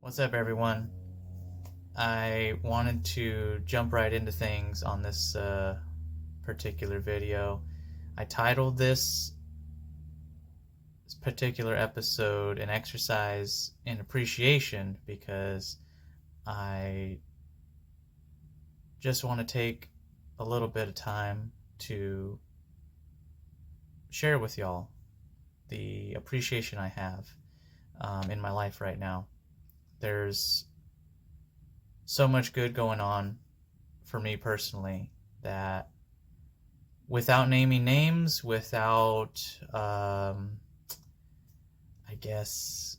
What's up, everyone? I wanted to jump right into things on this particular video. I titled this particular episode an exercise in appreciation because I just want to take a little bit of time to share with y'all the appreciation I have in my life right now. There's so much good going on for me personally that without naming names, without, I guess,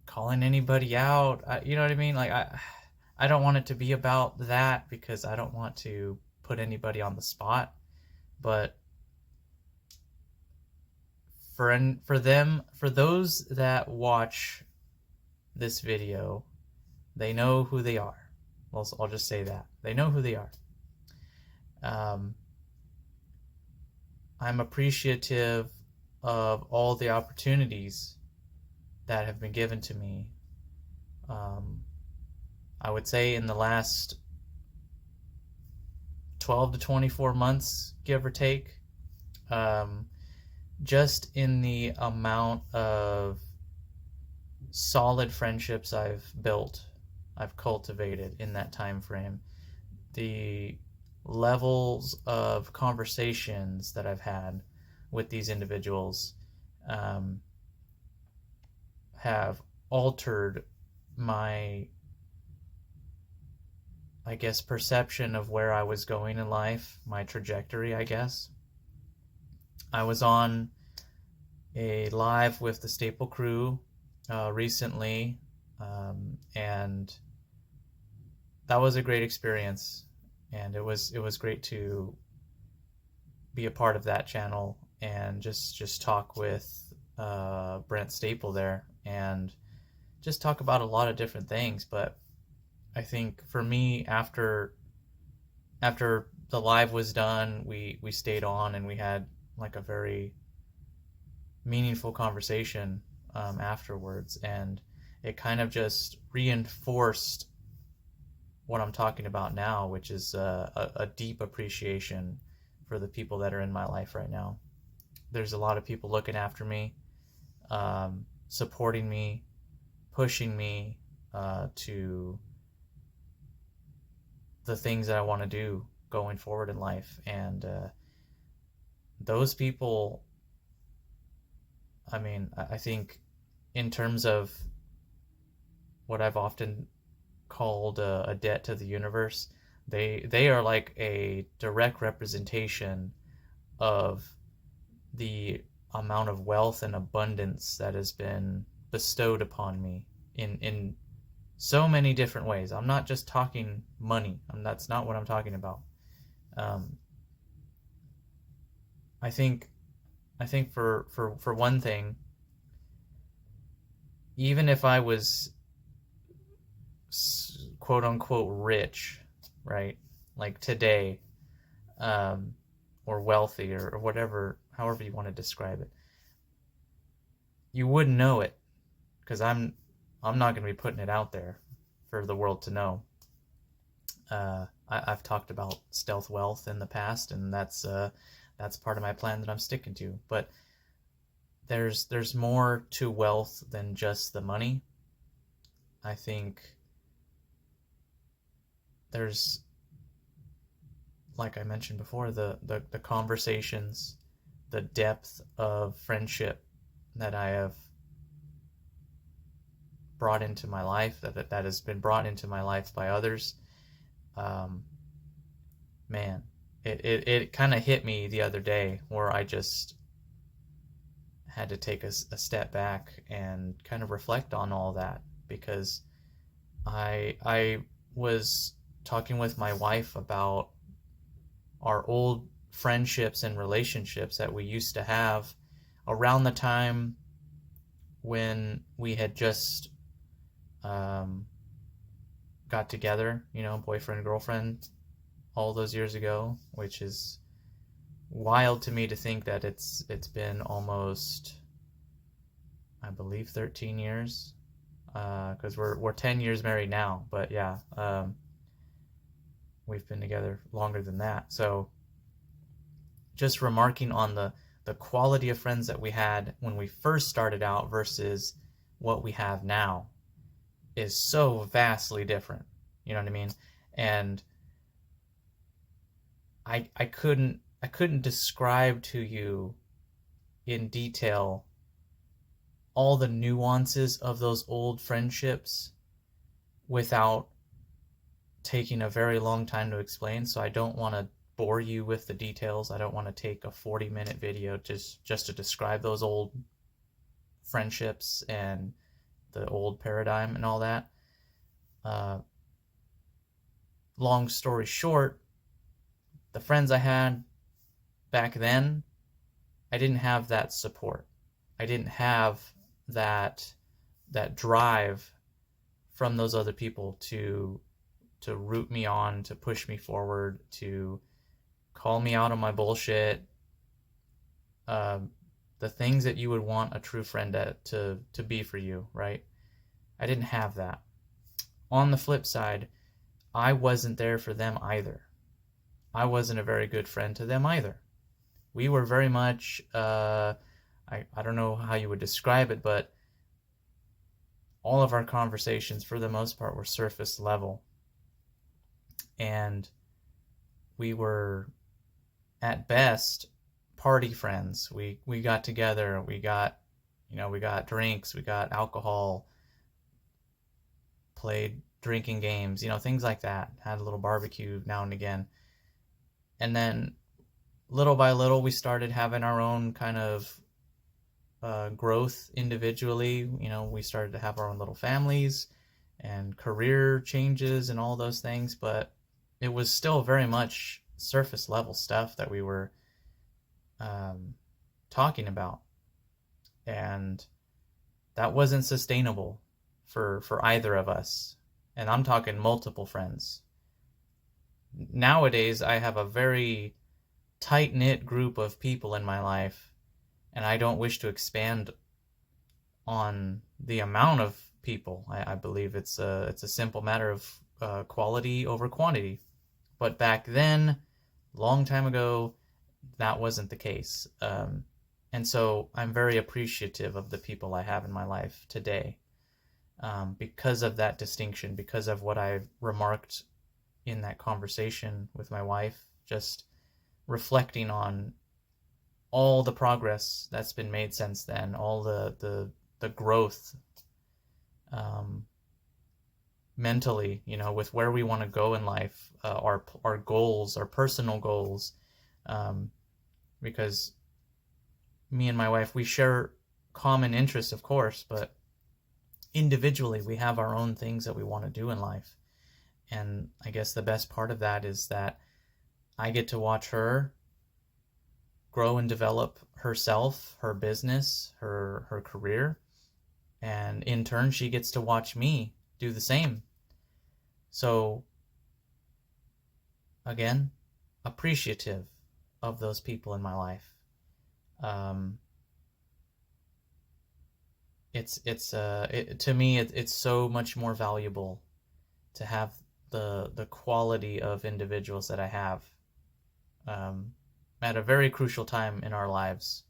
calling anybody out, you know what I mean? I don't want it to be about that because I don't want to put anybody on the spot. But for those that watch this video, they know who they are. Well, I'll just say that they know who they are. Um, I'm appreciative of all the opportunities that have been given to me. I would say in the last 12 to 24 months, give or take, just in the amount of solid friendships I've built, I've cultivated in that time frame, the levels of conversations that I've had with these individuals have altered my, I guess, perception of where I was going in life, my trajectory, I guess. I was on a live with the Staple Crew recently, and that was a great experience, and it was great to be a part of that channel and just talk with Brent Staple there and just talk about a lot of different things. But I think for me, after the live was done, we stayed on and we had like a very meaningful conversation afterwards, and it kind of just reinforced what I'm talking about now, which is a deep appreciation for the people that are in my life right now. There's a lot of people looking after me, supporting me, pushing me to the things that I want to do going forward in life. And those people, I mean, I think in terms of what I've often called a debt to the universe, they are like a direct representation of the amount of wealth and abundance that has been bestowed upon me in so many different ways. I'm not just talking money. That's not what I'm talking about. Um, I think for one thing, even if I was quote unquote rich, right? Like today, or wealthy, or whatever, however you want to describe it, you wouldn't know it because I'm not going to be putting it out there for the world to know. I've talked about stealth wealth in the past, and that's part of my plan that I'm sticking to. But there's more to wealth than just the money. I think there's, like I mentioned before, the conversations, the depth of friendship that I have brought into my life, that has been brought into my life by others. Man, it kind of hit me the other day where I just had to take a step back and kind of reflect on all that, because I was talking with my wife about our old friendships and relationships that we used to have around the time when we had just got together, boyfriend, girlfriend, all those years ago, which is wild to me to think that it's been almost, I believe, 13 years because we're 10 years married now. But yeah, we've been together longer than that. So just remarking on the quality of friends that we had when we first started out versus what we have now is so vastly different. You know what I mean? And I couldn't describe to you in detail all the nuances of those old friendships without taking a very long time to explain. So I don't want to bore you with the details. I don't want to take a 40-minute video just to describe those old friendships and the old paradigm and all that. Long story short, the friends I had back then, I didn't have that support. I didn't have that drive from those other people to root me on, to push me forward, to call me out on my bullshit. The things that you would want a true friend to be for you, right? I didn't have that. On the flip side, I wasn't there for them either. I wasn't a very good friend to them either. We were very much, I don't know how you would describe it, but all of our conversations, for the most part, were surface level. And we were, at best, party friends. We got together, we got drinks, we got alcohol, played drinking games, things like that. Had a little barbecue now and again. And then little by little, we started having our own kind of growth individually. We started to have our own little families and career changes and all those things, but it was still very much surface level stuff that we were talking about. And that wasn't sustainable for either of us. And I'm talking multiple friends. Nowadays, I have a very tight-knit group of people in my life, and I don't wish to expand on the amount of people. I believe it's a simple matter of quality over quantity. But back then, long time ago, that wasn't the case. And so I'm very appreciative of the people I have in my life today, because of that distinction, because of what I remarked in that conversation with my wife, just reflecting on all the progress that's been made since then, all the growth mentally, with where we want to go in life, our goals, our personal goals, because me and my wife, we share common interests, of course, but individually we have our own things that we want to do in life. And I guess the best part of that is that I get to watch her grow and develop herself, her business, her career, and in turn she gets to watch me do the same. So again, appreciative of those people in my life. To me, it's so much more valuable to have the quality of individuals that I have at a very crucial time in our lives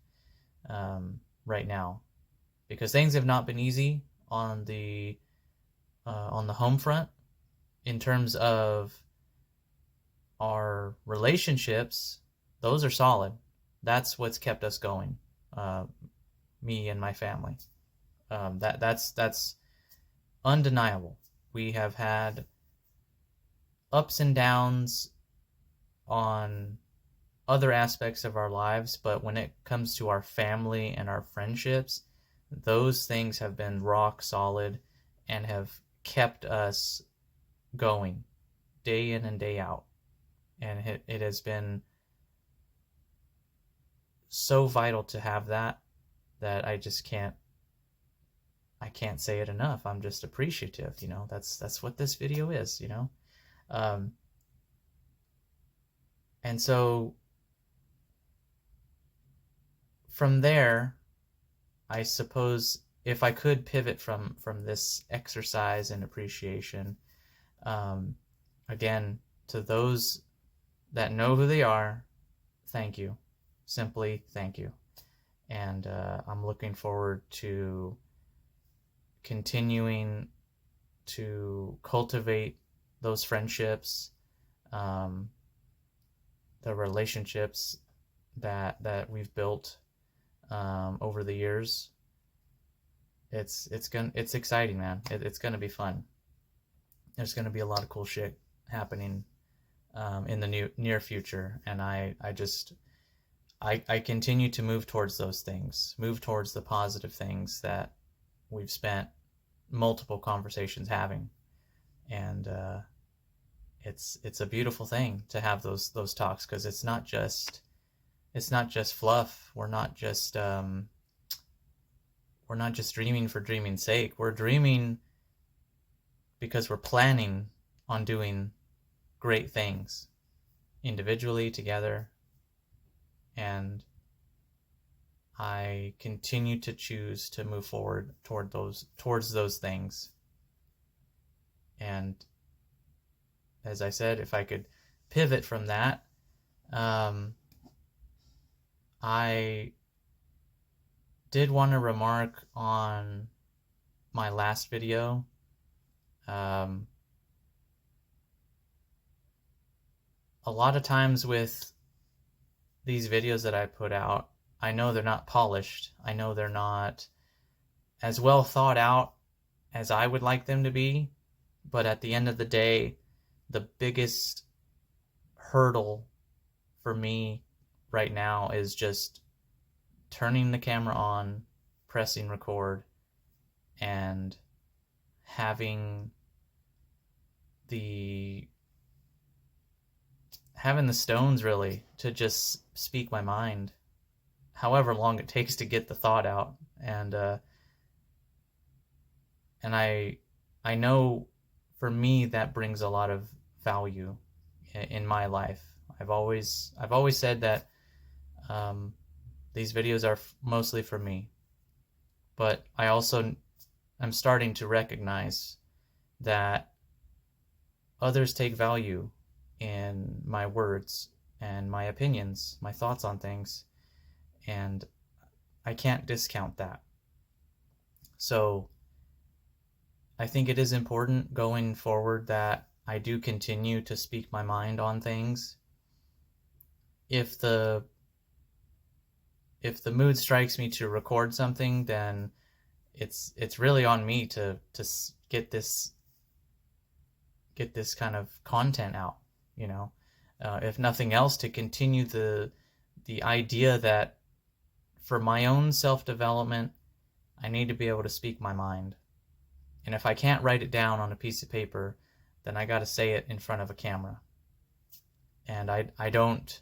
right now, because things have not been easy on the home front in terms of our relationships. Those are solid. That's what's kept us going, me and my family. That's undeniable. We have had ups and downs on other aspects of our lives, but when it comes to our family and our friendships, those things have been rock solid and have kept us going day in and day out. And it has been so vital to have that I just can't say it enough. I'm just appreciative, that's what this video is, and so from there, I suppose if I could pivot from this exercise and appreciation, again, to those that know who they are, thank you. Simply thank you. And I'm looking forward to continuing to cultivate those friendships, the relationships that we've built over the years. It's exciting, man. It's gonna be fun. There's gonna be a lot of cool shit happening in the near future, and I continue to move towards those things, move towards the positive things that we've spent multiple conversations having, and it's a beautiful thing to have those talks, because it's not just fluff. We're not just dreaming for dreaming's sake. We're dreaming because we're planning on doing great things individually, together, and I continue to choose to move forward towards those things. And as I said, if I could pivot from that, I did want to remark on my last video. A lot of times with these videos that I put out, I know they're not polished. I know they're not as well thought out as I would like them to be. But at the end of the day, the biggest hurdle for me right now is just turning the camera on, pressing record, and having the stones, really, to just speak my mind, however long it takes to get the thought out. And I know for me that brings a lot of value in my life. I've always said that these videos are mostly for me, but I also am starting to recognize that others take value in my words and my opinions, my thoughts on things, and I can't discount that. So I think it is important going forward that I do continue to speak my mind on things. If the mood strikes me to record something, then it's really on me to get this kind of content out, you know. If nothing else, to continue the idea that for my own self-development, I need to be able to speak my mind. And if I can't write it down on a piece of paper, then I got to say it in front of a camera. And I don't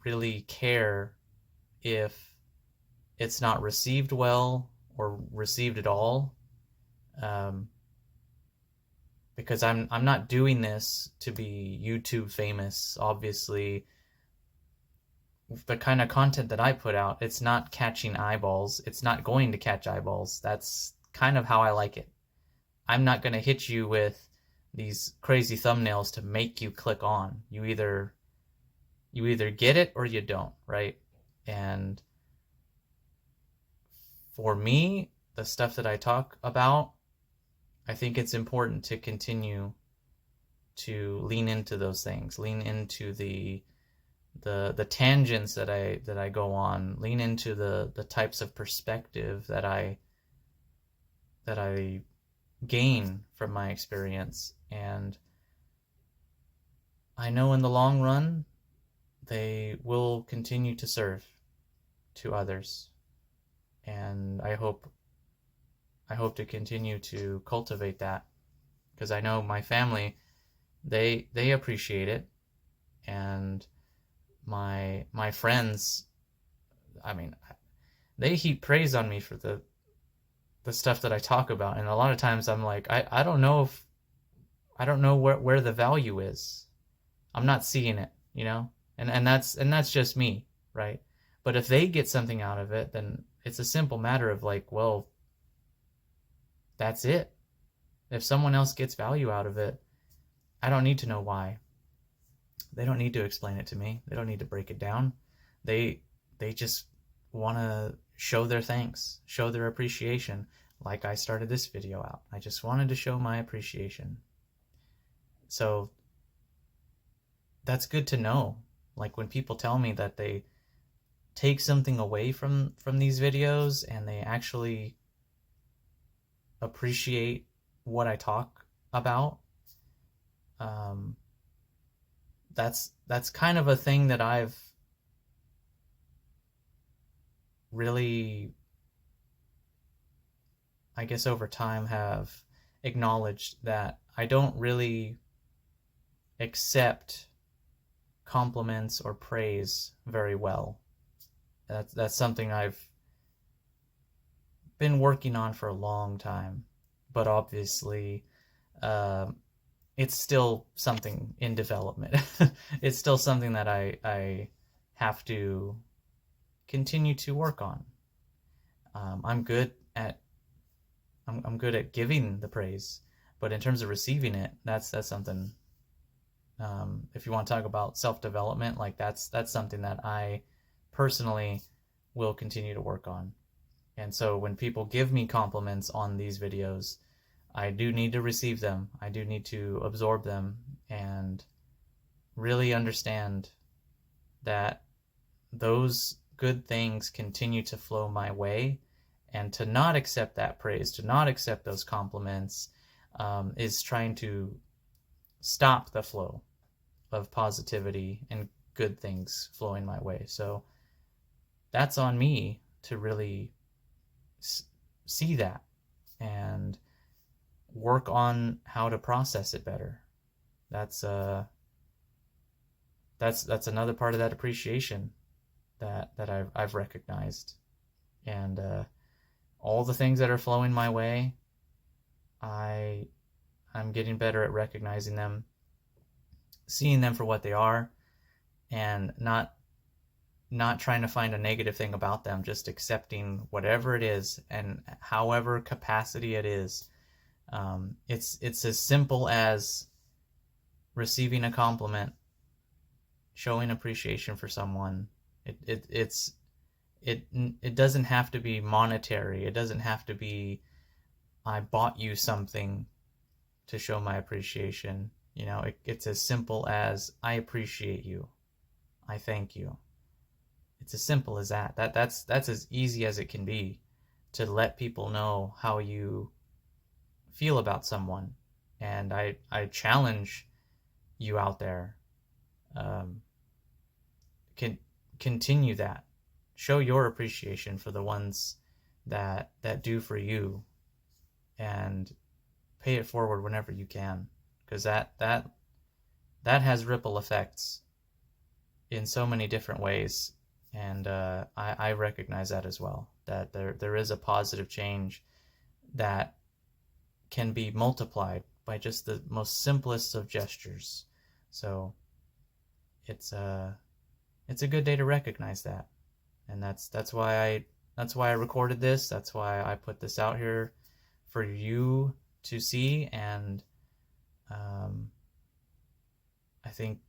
really care if it's not received well or received at all, because I'm not doing this to be YouTube famous. Obviously, the kind of content that I put out, it's not catching eyeballs. It's not going to catch eyeballs. That's kind of how I like it. I'm not going to hit you with these crazy thumbnails to make you click on. You either get it or you don't, right? And for me, the stuff that I talk about, I think it's important to continue to lean into those things, lean into the tangents that I go on, lean into the types of perspective that I gain from my experience. And I know in the long run, they will continue to serve to others. And I hope to continue to cultivate that, because I know my family, they appreciate it, and my friends, I mean, they heap praise on me for the stuff that I talk about, and a lot of times I'm like, I don't know where the value is. I'm not seeing it, you know, and that's just me, right? But if they get something out of it, then it's a simple matter of like, well, that's it. If someone else gets value out of it, I don't need to know why. They don't need to explain it to me. They don't need to break it down. They just want to show their thanks, show their appreciation, like I started this video out. I just wanted to show my appreciation. So that's good to know. Like when people tell me that they take something away from these videos and they actually appreciate what I talk about, that's kind of a thing that I've really, I guess over time, have acknowledged that I don't really accept compliments or praise very well. That's something I've been working on for a long time, but obviously it's still something in development. It's still something that I have to continue to work on. I'm good at giving the praise, but in terms of receiving it, that's something. If you want to talk about self-development, like that's something that I personally will continue to work on. And so when people give me compliments on these videos, I do need to receive them. I do need to absorb them and really understand that those good things continue to flow my way, and to not accept that praise, to not accept those compliments, is trying to stop the flow of positivity and good things flowing my way. So that's on me to really see that and work on how to process it better. That's another part of that appreciation that I've recognized. And all the things that are flowing my way, I'm getting better at recognizing them, seeing them for what they are, and not trying to find a negative thing about them, just accepting whatever it is and however capacity it is. It's as simple as receiving a compliment, showing appreciation for someone. It doesn't have to be monetary. It doesn't have to be, I bought you something to show my appreciation. You know, it's as simple as, I appreciate you. I thank you. It's as simple as that. That's as easy as it can be to let people know how you feel about someone. And I challenge you out there, continue that. Show your appreciation for the ones that do for you, and pay it forward whenever you can, because that has ripple effects in so many different ways. And I recognize that as well, that there is a positive change that can be multiplied by just the most simplest of gestures. So it's a good day to recognize that. And that's why I recorded this. That's why I put this out here for you to see. And I think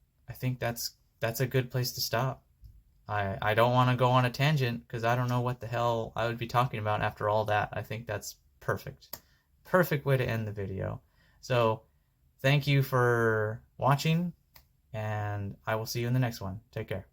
that's a good place to stop. I don't want to go on a tangent, because I don't know what the hell I would be talking about after all that. I think that's perfect way to end the video. So thank you for watching, and I will see you in the next one. Take care.